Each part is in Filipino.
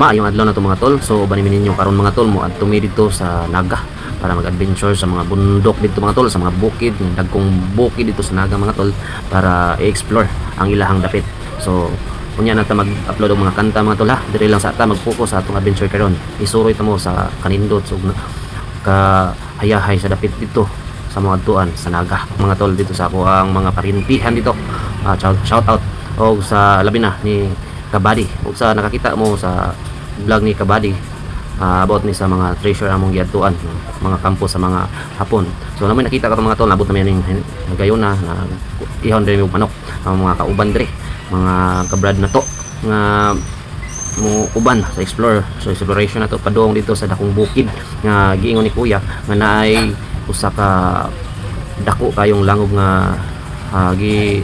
maayong adlaw na to mga tol. So banimin ninyo karon mga tol mo adto mi dito sa Naga para mag-adventure sa mga bundok dito mga tol, sa mga bukid, dagkong bukid dito sa Naga mga tol para i-explore ang ilahang dapit. So unya na ta mag-upload og mga kanta mga tol ha. Diri lang sa ata mag-focus sa atong adventure karon. Isuroy ta mo sa kanindot so ka hayahay sa dapit dito sa mga adtuan sa Naga mga tol, dito sa ako ang mga parintihan dito. Shout out og sa labi na ni Kabady ug sa nakakita mo sa vlog ni Kabady about ni sa mga treasure among giadtuan, mga kampo sa mga Hapon. So naman nakita ka mga tol, nabot namin ning gayon na ihon diri og manok ang mga kauban diri, mga kabrad na to nga mo uban sa exploration na to padung dito sa dakong bukid nga giingon ni kuya nga naay usa ka dako kayong langob nga gi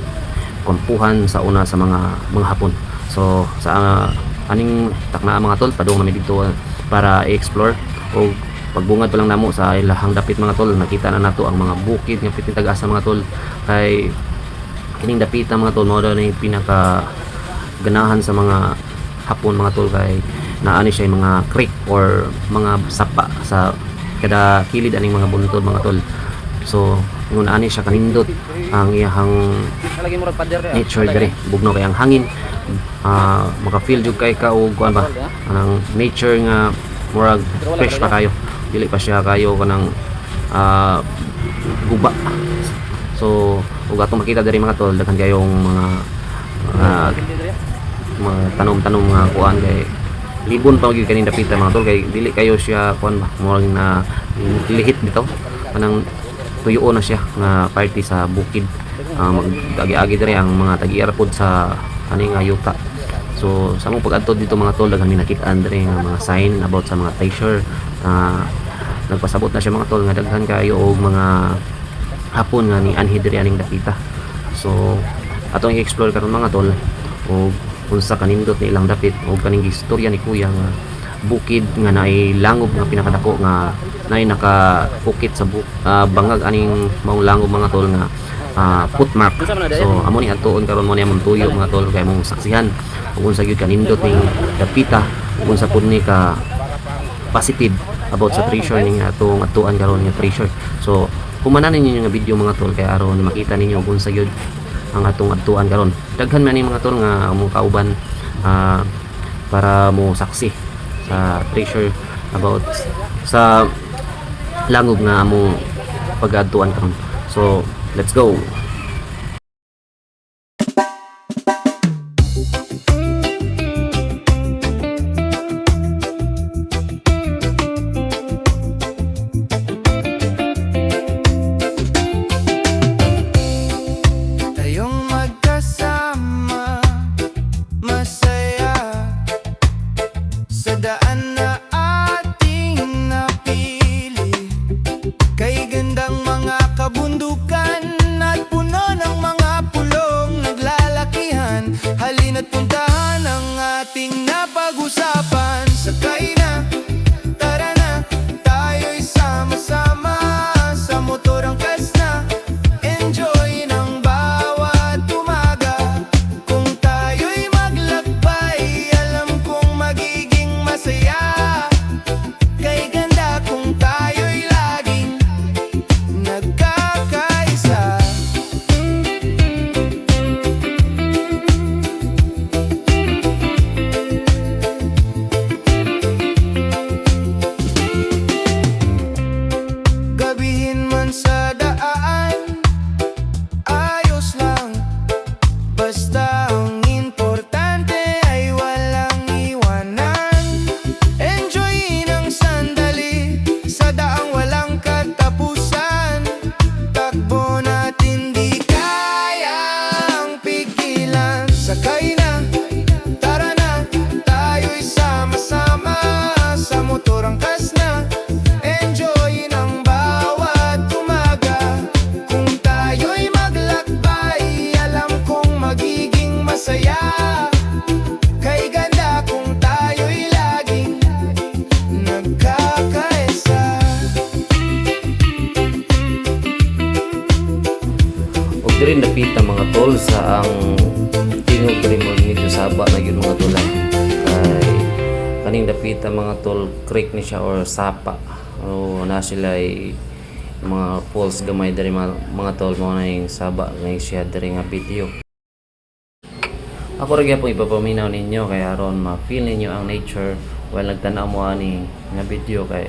kumpuhan sa una sa mga Hapon. So sa aning takna mga tol padung namin dito para i-explore o pagbungad pa lang namo sa ilahang dapit mga tol, nakita na nato ang mga bukid nga pitin tag-asa mga tol. Kay kining dapita mga tol mao na yung pinaka ganahan sa mga Hapon mga tol, kay naani siya yung mga creek or mga sapa sa kada kilid aning mga buntod mga tol. So ngun ani siya kanindot ang iyahang nature diri, bugno kay ang hangin, maka-feel jud kay ka og kuan ba anang nature nga murag fresh pa kayo, dili pa siya kayo kanang guba. So ug atong makita diri mga tol daghan kayong mga tanom-tanom nga kuan kay libon pa gyud kaning dapita mga tol, kay dili kayo siya kuan ba murag na lihit bitaw kanang tuyoon na siya nga party sa bukid. Mag-agi-agi diri ang mga tag-iarpod sa aning yuta. So sa mong pag-adto dito mga tol daghan mi nakitaan diri nga mga sign about sa mga treasure. Nagpasabot na siya mga tol nga daghan kayo og mga Hapon nga ni anhi diri aning dapita. So atong i-explore karon mga tol og unsa kanindot ni ilang dapit og kaning istorya ni kuya nga bukid nga naay langob nga pinakadako nga naay nakapukit sa bangag aning maong langob mga tol nga footmark. So amo ni adtuon karon mo ni among tuyo mga tol kay mong saksihan ug unsa gyud kanindot ning dapita ug unsa pud ni ka positive about sa treasure ning atong adtuan karon nga treasure. So humanan ninyo nga video mga tol kay aron makita ninyo kung unsa gyud ang atong adtuan karon. Daghan man ni mga tol nga among kauban para mo saksi sa treasure about sa langob nga among pag-adtuan karon. So let's go. Halina't puntahan ang ating napag-usapan. Sakay na, tara na, tayo'y sama-sama sa motor angkas na. Enjoy ng bawat umaga. Kung tayo'y maglakbay, alam kong magiging masaya. Kay ganda kung tayo'y laging nagkakaisa. Gabihin man sa daan, ayos lang. Basta ang importante ay walang iwanan. Enjoy ng sandali sa daang walang katapusan. Takbo natin di kayang pigilan. Sakay na, tara na, tayo'y sama-sama sa motor angkas na. Enjoy ng bawat umaga. Kung tayo'y maglakbay, alam kong magiging masaya. Kay ganda kung tayo'y laging nagkakaisa. Og diri napita mga tol sa ang tingog diri mo medyo saba na gyud mga tol. Kay kining dapita mga tol, creek ni siya or sapa. O na sila ay mga falls gamay dari mga tol mo na yung saba ngayon siya dari nga video. Ako rin po ipapaminaw ninyo kaya aron ma-feel ninyo ang nature while nagtanaw mo ani nga video kay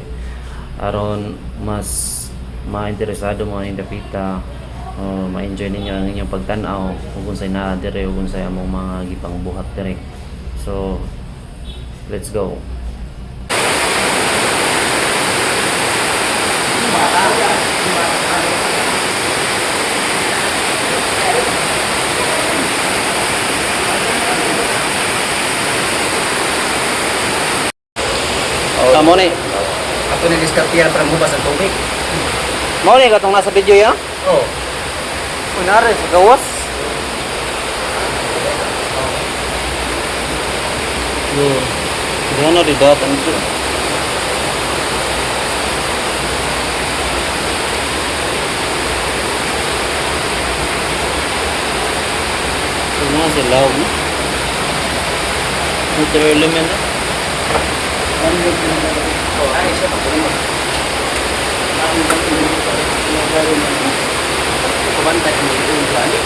aron mas ma-interesado mo ang dapita ma-enjoy ninyo ang inyong pagtanaw kung unsay naa dire ug unsay among mga gipang buhat dire. So let's go. Mo ni. Ako nag-diskartiyan para mubas ang tubig. Mo ni katong nasa video ya? Oo. Kunare sa gawas. Yo. Ano di datang siya. Ano sila no? Water element. Ay, siya magpulimot. Pabantay ang mga yung plani.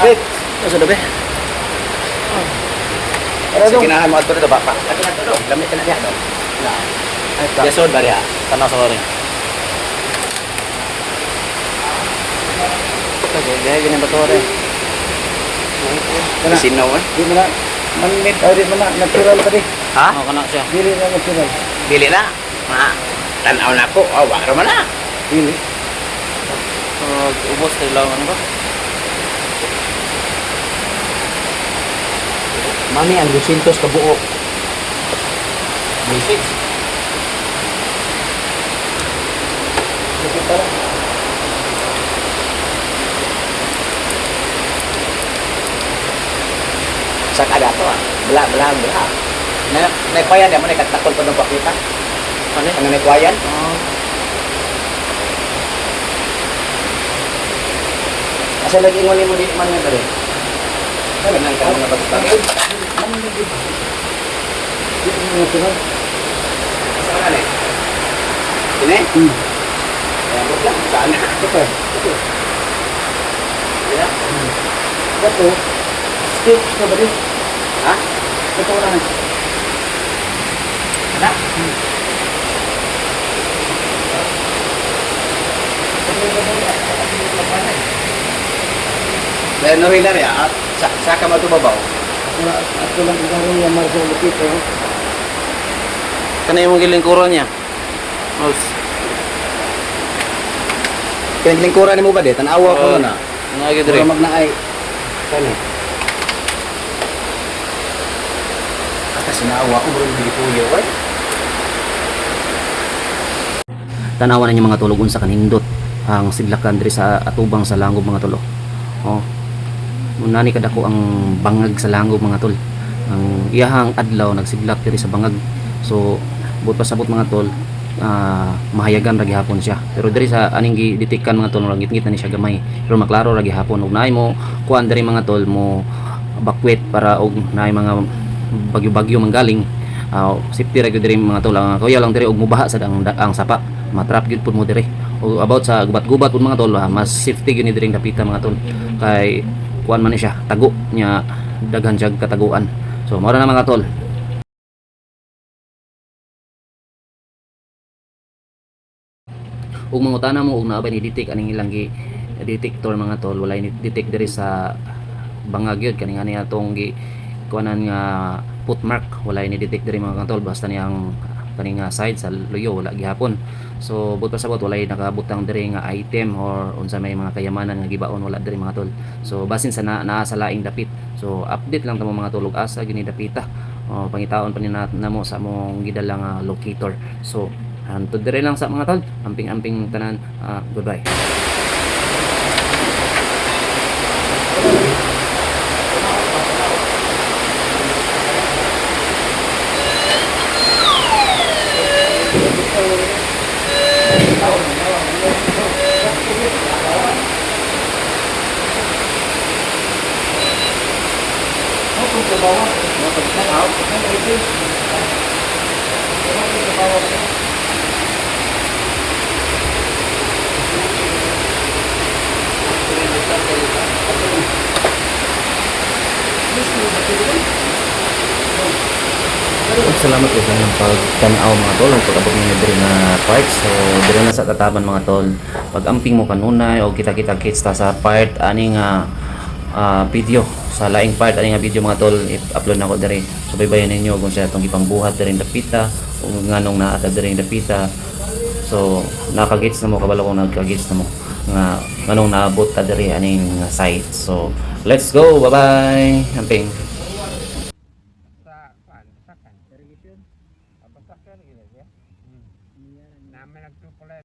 Wait, nasa dabi. Sa kinahan mo ito baka. Ito na ito, lamit ka na niya. Yasod ba niya? Tanong sa kore. Kaya ganyan ba ito kore? Sinaw eh. Di mo na, man-made, di mo na, natural pa di. Ha? Oo, kana siya. Dili na natural. Dili na. Tanaw na po. Oh, wala man na. Dili. Ubos tayo lang ano ba? Mami, ang 200 ka buo. Basic. Sa kada to ah. Bela. Naikwayan yan mo na ikatakol pa ng pakita. Ano? Ano naikwayan? Asa lagi mo ni mo di man nga dali. Ano nang ka mga pagpapagin? Di mo natural. Saan ka na eh? Ini? Abot lang. Saan na? Ito. Dila? Ito. Steps ka ba di? Ha? Ito na. Ano? Dahil norila rin ah. Sa ka matubabaw? Ako lang igaro yung Marcel Lupito. Kana yung gilingkuran niya. Os. Kinaglingkuran mo ba di? Tanawa ko na. Nga gid Para magnaay. Kani. Basta sinawa ko bro hindi puyo eh. Tanawan ninyo mga tulog unsa kanindot ang sidlakan diri sa atubang sa langob mga tulo. Oh. Munani kadako ang bangag sa langob mga tol. Ang iyahang adlaw nagsidlak diri sa bangag. So but pasabot mga tol mahayagan ra gihapon siya. Pero diri sa aning gidetikan mga tol gitgit na ni siya gamay. Pero maklaro ra gihapon ug naay mo kuan diri mga tol mo bakwet para og naay mga bagyo-bagyo manggaling. Safety ra gyud diri mga tol. Kuya lang diri og mubaha sa ang sapa. Matrap gyud pud mo diri. O about sa gubat-gubat pud mga tol, mas safety gyud ni diri dapita mga tol. Kay kuan man ni siya, tago nya daghan siya kataguan. So mao na mga tol. Ug mangutana mo ug naabay ni detect aning ilang gi detector mga tol, walay ni detect diri sa bangag yun kaning ani atong gi kuanan nga footmark, walay ni detect diri mga tol basta niyang kaning side sa luyo wala gihapon. So but pasabot walay nakabutang diri nga item or unsa may mga kayamanan nga gibaon wala diri mga tol. So basin sa naa sa laing dapit. So update lang ta mga tol ug asa gini dapita. Pangitaon pa ni namo sa among gidala nga locator. So hantod diri lang sa mga tol. Amping-amping tanan. Goodbye. Ako sa bawah. Salamat po sa inyong pagtanaw mga tol, ang pag-abot ninyo diri na part. So diri na sa tataban mga tol, pag-amping mo kanunay o kita-kita kits ta sa part ani nga video, sa laing part ani nga video mga tol, i-upload na ko diri. So baybayan ninyo kung sa atong gipangbuhat diri dapita o nganong naa ta diri dapita. So nakagits na mo, kabalo kung nagkagits na mo nga nganong naabot ta diri aning site. So let's go, bye bye, amping.